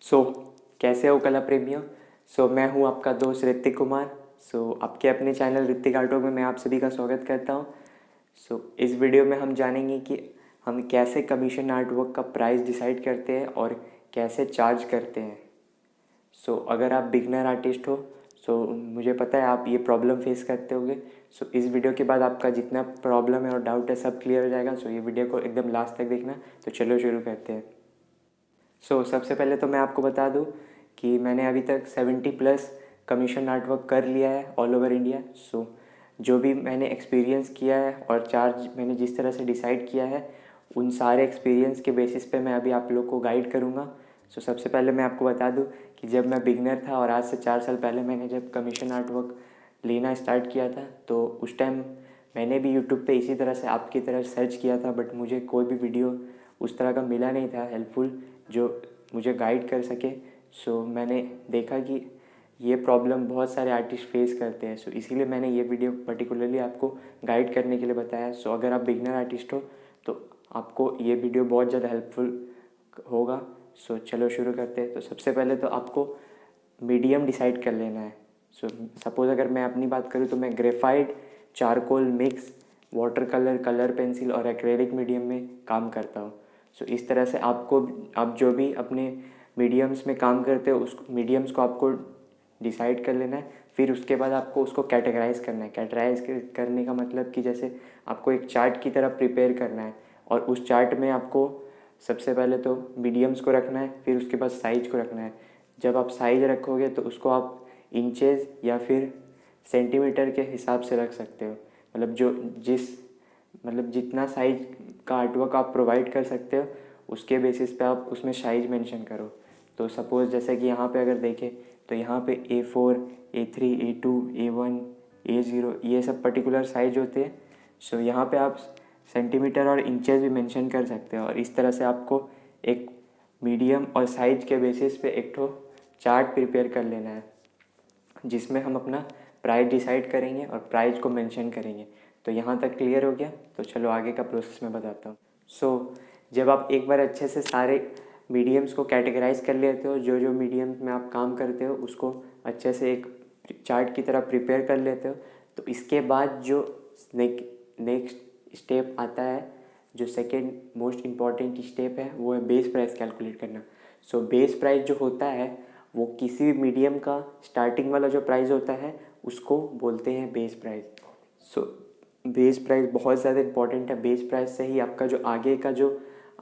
सो कैसे हो कला प्रेमियों। मैं हूं आपका दोस्त ऋतिक कुमार। आपके अपने चैनल ऋतिक आर्टवर्क में मैं आप सभी का स्वागत करता हूं। इस वीडियो में हम जानेंगे कि हम कैसे कमीशन आर्टवर्क का प्राइस डिसाइड करते हैं और कैसे चार्ज करते हैं। अगर आप बिगनर आर्टिस्ट हो मुझे पता है आप ये प्रॉब्लम फेस करते होंगे। इस वीडियो के बाद आपका जितना प्रॉब्लम है और डाउट है सब क्लियर हो जाएगा। ये वीडियो को एकदम लास्ट तक देखना। तो चलो शुरू करते हैं। सबसे पहले तो मैं आपको बता दूं कि मैंने अभी तक 70+ कमीशन आर्टवर्क कर लिया है ऑल ओवर इंडिया। जो भी मैंने एक्सपीरियंस किया है और चार्ज मैंने जिस तरह से डिसाइड किया है उन सारे एक्सपीरियंस के बेसिस पे मैं अभी आप लोग को गाइड करूँगा। सबसे पहले मैं आपको बता दूं कि जब मैं बिगनर था और आज से 4 साल पहले मैंने जब कमीशन आर्टवर्क लेना स्टार्ट किया था तो उस टाइम मैंने भी यूट्यूब पे इसी तरह से आपकी तरह सर्च किया था, बट मुझे कोई भी वीडियो उस तरह का मिला नहीं था हेल्पफुल जो मुझे गाइड कर सके। मैंने देखा कि ये प्रॉब्लम बहुत सारे आर्टिस्ट फेस करते हैं। इसीलिए मैंने ये वीडियो पर्टिकुलरली आपको गाइड करने के लिए बताया। अगर आप बिगनर आर्टिस्ट हो तो आपको ये वीडियो बहुत ज़्यादा हेल्पफुल होगा। चलो शुरू करते हैं। सबसे पहले तो आपको मीडियम डिसाइड कर लेना है। सपोज़ अगर मैं अपनी बात करूँ तो मैं graphite, charcoal mix, water colour, colour pencil और एक्रेलिक मीडियम में काम करता हूँ। इस तरह से आप जो भी अपने मीडियम्स में काम करते हो उस मीडियम्स को आपको डिसाइड कर लेना है। फिर उसके बाद आपको उसको कैटेगराइज करना है। कैटेगराइज करने का मतलब कि जैसे आपको एक चार्ट की तरह प्रिपेयर करना है और उस चार्ट में आपको सबसे पहले तो मीडियम्स को रखना है, फिर उसके बाद साइज को रखना है। जब आप साइज रखोगे तो उसको आप इंचेस या फिर सेंटीमीटर के हिसाब से रख सकते हो। जितना साइज का आर्टवर्क आप प्रोवाइड कर सकते हो उसके बेसिस पे आप उसमें साइज मेंशन करो। तो सपोज़ जैसे कि यहाँ पे अगर देखें तो यहाँ पे A4, A3, A2, A1, A0 ये सब पर्टिकुलर साइज होते हैं। यहाँ पे आप सेंटीमीटर और इंचेस भी मेंशन कर सकते हो और इस तरह से आपको एक मीडियम और साइज के बेसिस पे एक ठो चार्ट प्रिपेयर कर लेना है जिसमें हम अपना प्राइस डिसाइड करेंगे और प्राइस को मेंशन करेंगे। तो यहाँ तक क्लियर हो गया। तो चलो आगे का प्रोसेस मैं बताता हूँ। जब आप एक बार अच्छे से सारे मीडियम्स को कैटेगराइज कर लेते हो, जो जो मीडियम में आप काम करते हो उसको अच्छे से एक चार्ट की तरह प्रिपेयर कर लेते हो, तो इसके बाद जो नेक्स्ट स्टेप आता है, जो सेकेंड मोस्ट इम्पॉर्टेंट स्टेप है वो है बेस प्राइस कैलकुलेट करना। बेस प्राइस जो होता है वो किसी भी मीडियम का स्टार्टिंग वाला जो प्राइस होता है उसको बोलते हैं बेस प्राइस। बेस प्राइस बहुत ज़्यादा इंपॉर्टेंट है। बेस प्राइस से ही आपका जो आगे का जो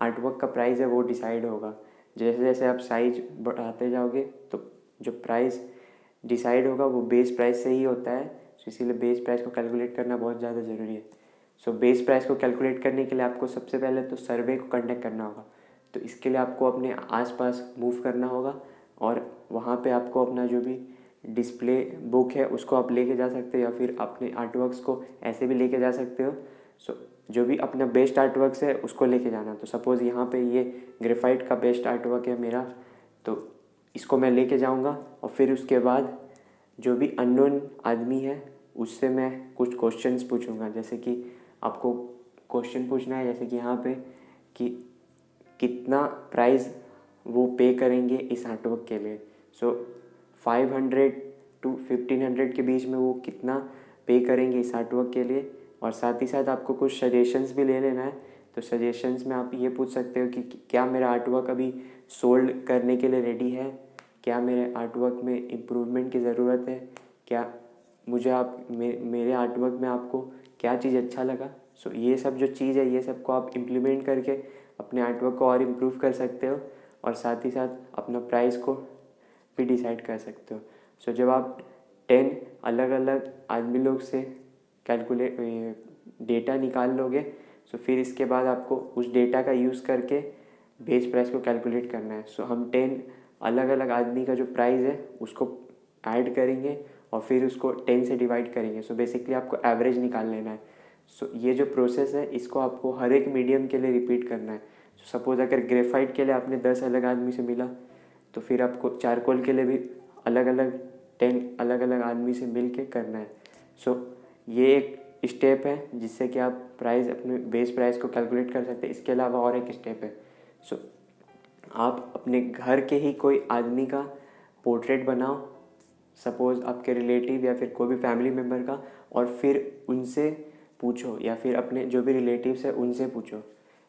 आर्टवर्क का प्राइस है वो डिसाइड होगा। जैसे जैसे आप साइज बढ़ाते जाओगे तो जो प्राइस डिसाइड होगा वो बेस प्राइस से ही होता है। इसीलिए बेस प्राइस को कैलकुलेट करना बहुत ज़्यादा ज़रूरी है। बेस प्राइस को कैलकुलेट करने के लिए आपको सबसे पहले तो सर्वे को कंडक्ट करना होगा। तो इसके लिए आपको अपने आसपास मूव करना होगा और वहाँ पे आपको अपना जो भी डिस्प्ले बुक है उसको आप लेके जा सकते हो या फिर अपने आर्टवर्क्स को ऐसे भी लेके जा सकते हो। जो भी अपना बेस्ट आर्टवर्क्स है उसको लेके जाना। तो सपोज़ यहाँ पे ये ग्रेफाइट का बेस्ट आर्टवर्क है मेरा, तो इसको मैं लेके जाऊँगा और फिर उसके बाद जो भी अननोन आदमी है उससे मैं कुछ क्वेश्चंस पूछूंगा। जैसे कि आपको क्वेश्चन पूछना है जैसे कि यहाँ पे कि कितना प्राइस वो पे करेंगे इस आर्टवर्क के लिए। 500 to 1500 के बीच में वो कितना पे करेंगे इस आर्टवर्क के लिए। और साथ ही साथ आपको कुछ सजेशंस भी ले लेना है। तो सजेशंस में आप ये पूछ सकते हो कि क्या मेरा आर्टवर्क अभी सोल्ड करने के लिए रेडी है, क्या मेरे आर्टवर्क में इम्प्रूवमेंट की ज़रूरत है, क्या मुझे आप मेरे आर्टवर्क में आपको क्या चीज़ अच्छा लगा। ये सब जो चीज़ है ये सब को आप इम्प्लीमेंट करके अपने आर्टवर्क को और इम्प्रूव कर सकते हो और साथ ही साथ अपना प्राइस को भी डिसाइड कर सकते हो। जब आप 10 अलग अलग आदमी लोग से कैलकुलेट डेटा निकाल लोगे फिर इसके बाद आपको उस डेटा का यूज़ करके बेस प्राइस को कैलकुलेट करना है। हम 10 अलग अलग आदमी का जो प्राइस है उसको ऐड करेंगे और फिर उसको 10 से डिवाइड करेंगे। बेसिकली आपको एवरेज निकाल लेना है। ये जो प्रोसेस है इसको आपको हर एक मीडियम के लिए रिपीट करना है। सपोज़ अगर ग्रेफाइट के लिए आपने 10 अलग आदमी से मिला तो फिर आपको चारकोल के लिए भी अलग अलग 10 अलग अलग आदमी से मिल के करना है। ये एक स्टेप है जिससे कि आप प्राइस अपने बेस प्राइस को कैलकुलेट कर सकते हैं। इसके अलावा और एक स्टेप है। आप अपने घर के ही कोई आदमी का पोर्ट्रेट बनाओ, सपोज़ आपके रिलेटिव या फिर कोई भी फैमिली मेम्बर का, और फिर उनसे पूछो या फिर अपने जो भी रिलेटिव्स है उनसे पूछो।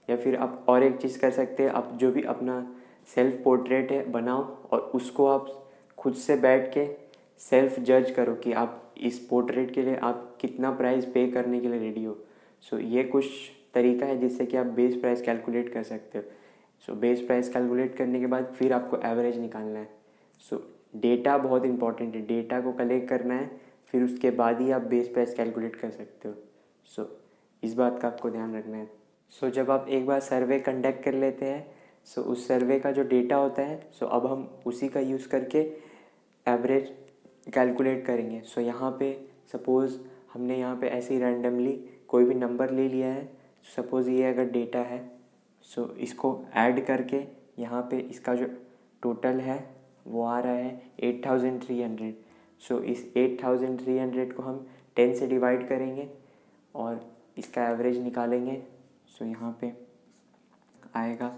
या फिर आप और एक चीज़ कर सकते हैं, आप जो भी अपना सेल्फ पोर्ट्रेट है बनाओ और उसको आप खुद से बैठ के सेल्फ जज करो कि आप इस पोर्ट्रेट के लिए आप कितना प्राइस पे करने के लिए रेडी हो। सो ये कुछ तरीका है जिससे कि आप बेस प्राइस कैलकुलेट कर सकते हो। सो बेस प्राइस कैलकुलेट करने के बाद फिर आपको एवरेज निकालना है। सो डेटा बहुत इंपॉर्टेंट है, डेटा को कलेक्ट करना है, फिर उसके बाद ही आप बेस प्राइस कैलकुलेट कर सकते हो। सो इस बात का आपको ध्यान रखना है। सो जब आप एक बार सर्वे कंडक्ट कर लेते हैं, सो उस सर्वे का जो डेटा होता है, सो अब हम उसी का यूज़ करके एवरेज कैलकुलेट करेंगे। सो यहाँ पे सपोज़ हमने यहाँ पे ऐसे ही रैंडमली कोई भी नंबर ले लिया है, सपोज़ ये अगर डेटा है, सो इसको ऐड करके यहाँ पे इसका जो टोटल है वो आ रहा है 8300। सो इस 8300 को हम 10 से डिवाइड करेंगे और इसका एवरेज निकालेंगे। सो यहाँ पे आएगा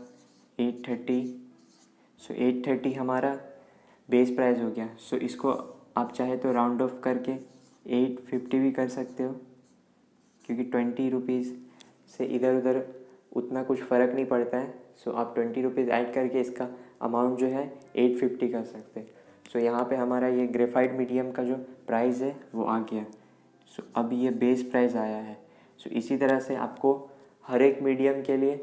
830। सो 830 हमारा बेस प्राइस हो गया। सो इसको आप चाहे तो राउंड ऑफ करके 850 भी कर सकते हो, क्योंकि 20 रुपीज़ से इधर उधर उतना कुछ फ़र्क नहीं पड़ता है। सो आप 20 रुपीज़ ऐड करके इसका अमाउंट जो है 850 कर सकते हैं। सो यहाँ पे हमारा ये ग्रेफाइट मीडियम का जो प्राइस है वो आ गया। सो अब ये बेस प्राइस आया है। सो इसी तरह से आपको हर एक मीडियम के लिए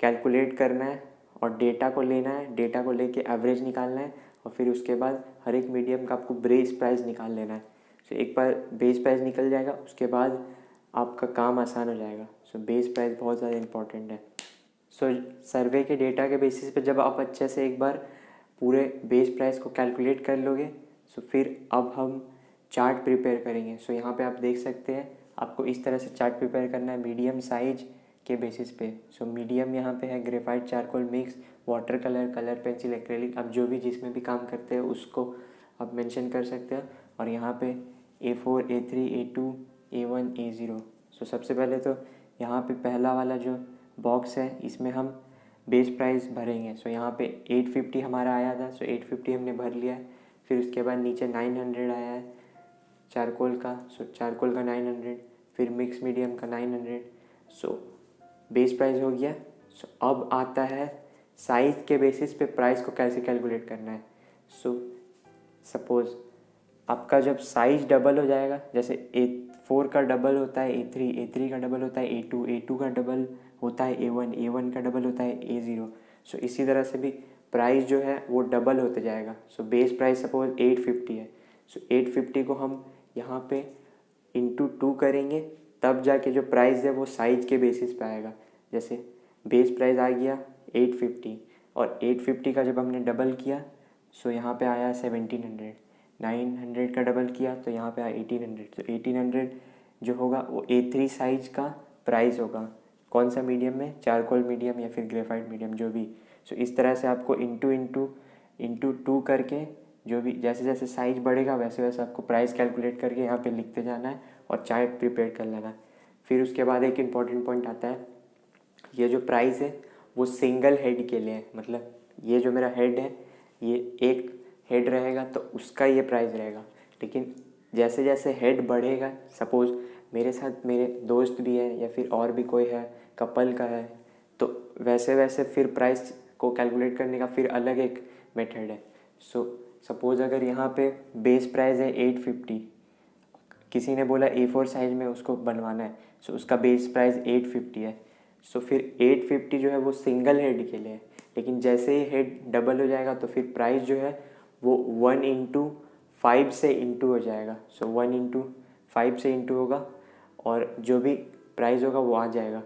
कैलकुलेट करना है और डेटा को लेना है, डेटा को लेके एवरेज निकालना है और फिर उसके बाद हर एक मीडियम का आपको बेस प्राइस निकाल लेना है। सो एक बार बेस प्राइस निकल जाएगा उसके बाद आपका काम आसान हो जाएगा। सो बेस प्राइस बहुत ज़्यादा इम्पॉर्टेंट है। सो सर्वे के डेटा के बेसिस पे जब आप अच्छे से एक बार पूरे बेस प्राइस को कैलकुलेट कर लोगे, सो फिर अब हम चार्ट प्रिपेयर करेंगे। सो यहाँ पे आप देख सकते हैं आपको इस तरह से चार्ट प्रिपेयर करना है मीडियम साइज के बेसिस पे। सो मीडियम यहाँ पे है graphite, charcoal mix, water colour, colour pencil, acrylic, आप जो भी जिसमें भी काम करते हैं उसको आप मेंशन कर सकते हैं। और यहाँ पे A4, A3, A2, A1, A0। सो सबसे पहले तो यहाँ पे पहला वाला जो बॉक्स है इसमें हम बेस प्राइस भरेंगे। सो यहाँ पे 850 हमारा आया था, सो 850 हमने भर लिया है। फिर उसके बाद नीचे 900 आया है चारकोल का, सो चारकोल का 900, फिर मिक्स मीडियम का 900। सो बेस प्राइस हो गया। सो अब आता है साइज़ के बेसिस पे प्राइस को कैसे कैलकुलेट करना है। सो सपोज़ आपका जब साइज़ डबल हो जाएगा, जैसे A4 का डबल होता है A3, A3 का डबल होता है A2, A2 का डबल होता है A1, A1 का डबल होता है A0। सो इसी तरह से भी प्राइस जो है वो डबल होते जाएगा। सो बेस प्राइस सपोज 850 है, सो 850 को हम यहाँ पे इंटू 2 करेंगे, तब जाके जो प्राइस है वो साइज़ के बेसिस पे आएगा। जैसे बेस प्राइस आ गया 850 और 850 का जब हमने डबल किया, सो यहाँ पे आया 1700, 900 का डबल किया तो यहाँ पे आया 1800। तो 1800 जो होगा वो A3 साइज का प्राइस होगा। कौन सा मीडियम में, चारकोल मीडियम या फिर ग्रेफाइट मीडियम, जो भी। सो इस तरह से आपको इंटू 2 करके जो भी जैसे जैसे साइज बढ़ेगा वैसे वैसे आपको प्राइस कैलकुलेट करके यहाँ पे लिखते जाना है और चार्ट प्रिपेयर कर लेना है। फिर उसके बाद एक इम्पॉर्टेंट पॉइंट आता है, ये जो प्राइस है वो सिंगल हेड के लिए है। मतलब ये जो मेरा हेड है ये एक हेड रहेगा तो उसका ये प्राइस रहेगा। लेकिन जैसे जैसे हेड बढ़ेगा, सपोज़ मेरे साथ मेरे दोस्त भी है या फिर और भी कोई है, कपल का है, तो वैसे वैसे फिर प्राइस को कैलकुलेट करने का फिर अलग एक मेथड है। सो सपोज़ अगर यहाँ पे बेस प्राइस है 850, किसी ने बोला A4 साइज़ में उसको बनवाना है, सो उसका बेस प्राइस 850 है। सो फिर 850 जो है वो सिंगल हेड के लिए है। लेकिन जैसे ही हेड डबल हो जाएगा तो फिर प्राइस जो है वो 1/5 से इंटू हो जाएगा। सो 1/5 से इंटू होगा और जो भी प्राइस होगा वो आ जाएगा।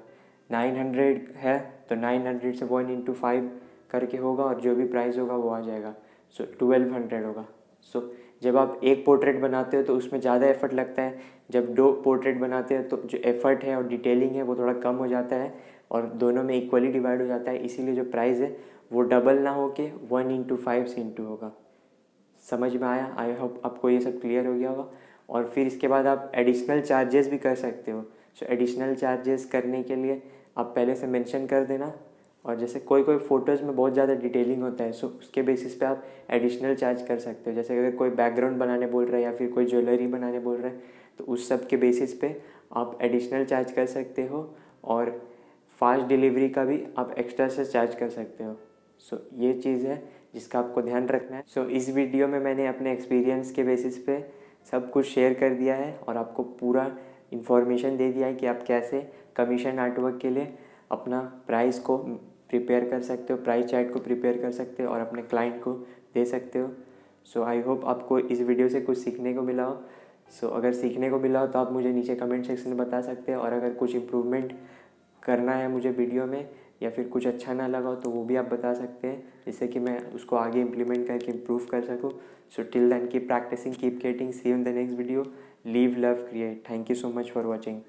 900 है तो 900 से 1/5 करके होगा और जो भी प्राइस होगा वो आ जाएगा। सो 1200 होगा। सो जब आप एक पोर्ट्रेट बनाते हो तो उसमें ज़्यादा एफर्ट लगता है, जब दो पोर्ट्रेट बनाते हैं तो जो एफर्ट है और डिटेलिंग है वो थोड़ा कम हो जाता है और दोनों में इक्वली डिवाइड हो जाता है। इसीलिए जो प्राइस है वो डबल ना हो के 1/5 से इंटू होगा। समझ में आया? आई होप आपको ये सब क्लियर हो गया होगा। और फिर इसके बाद आप एडिशनल चार्जेस भी कर सकते हो। सो एडिशनल चार्जेस करने के लिए आप पहले से मेंशन कर देना और जैसे कोई कोई फ़ोटोज़ में बहुत ज़्यादा डिटेलिंग होता है, सो उसके बेसिस पे आप एडिशनल चार्ज कर सकते हो। जैसे अगर कोई बैकग्राउंड बनाने बोल रहा है या फिर कोई ज्वेलरी बनाने बोल रहा है, तो उस सब के बेसिस पे आप एडिशनल चार्ज कर सकते हो। और फास्ट डिलीवरी का भी आप एक्स्ट्रा से चार्ज कर सकते हो। सो ये चीज़ है जिसका आपको ध्यान रखना है। सो इस वीडियो में मैंने अपने एक्सपीरियंस के बेसिस पे सब कुछ शेयर कर दिया है और आपको पूरा इन्फॉर्मेशन दे दिया है कि आप कैसे कमीशन आर्टवर्क के लिए अपना प्राइस को प्रिपेयर कर सकते हो, प्राइस चार्ट को प्रिपेयर कर सकते हो और अपने क्लाइंट को दे सकते हो। सो आई होप आपको इस वीडियो से कुछ सीखने को मिला हो। सो अगर सीखने को मिला हो तो आप मुझे नीचे कमेंट सेक्शन में बता सकते हैं, और अगर कुछ इम्प्रूवमेंट करना है मुझे वीडियो में या फिर कुछ अच्छा ना लगा हो तो वो भी आप बता सकते हैं, जिससे कि मैं उसको आगे इम्प्लीमेंट करके इम्प्रूव कर सकूँ। So till then keep practising, keep getting, see you in the next video. Live love create. Thank you so much for watching.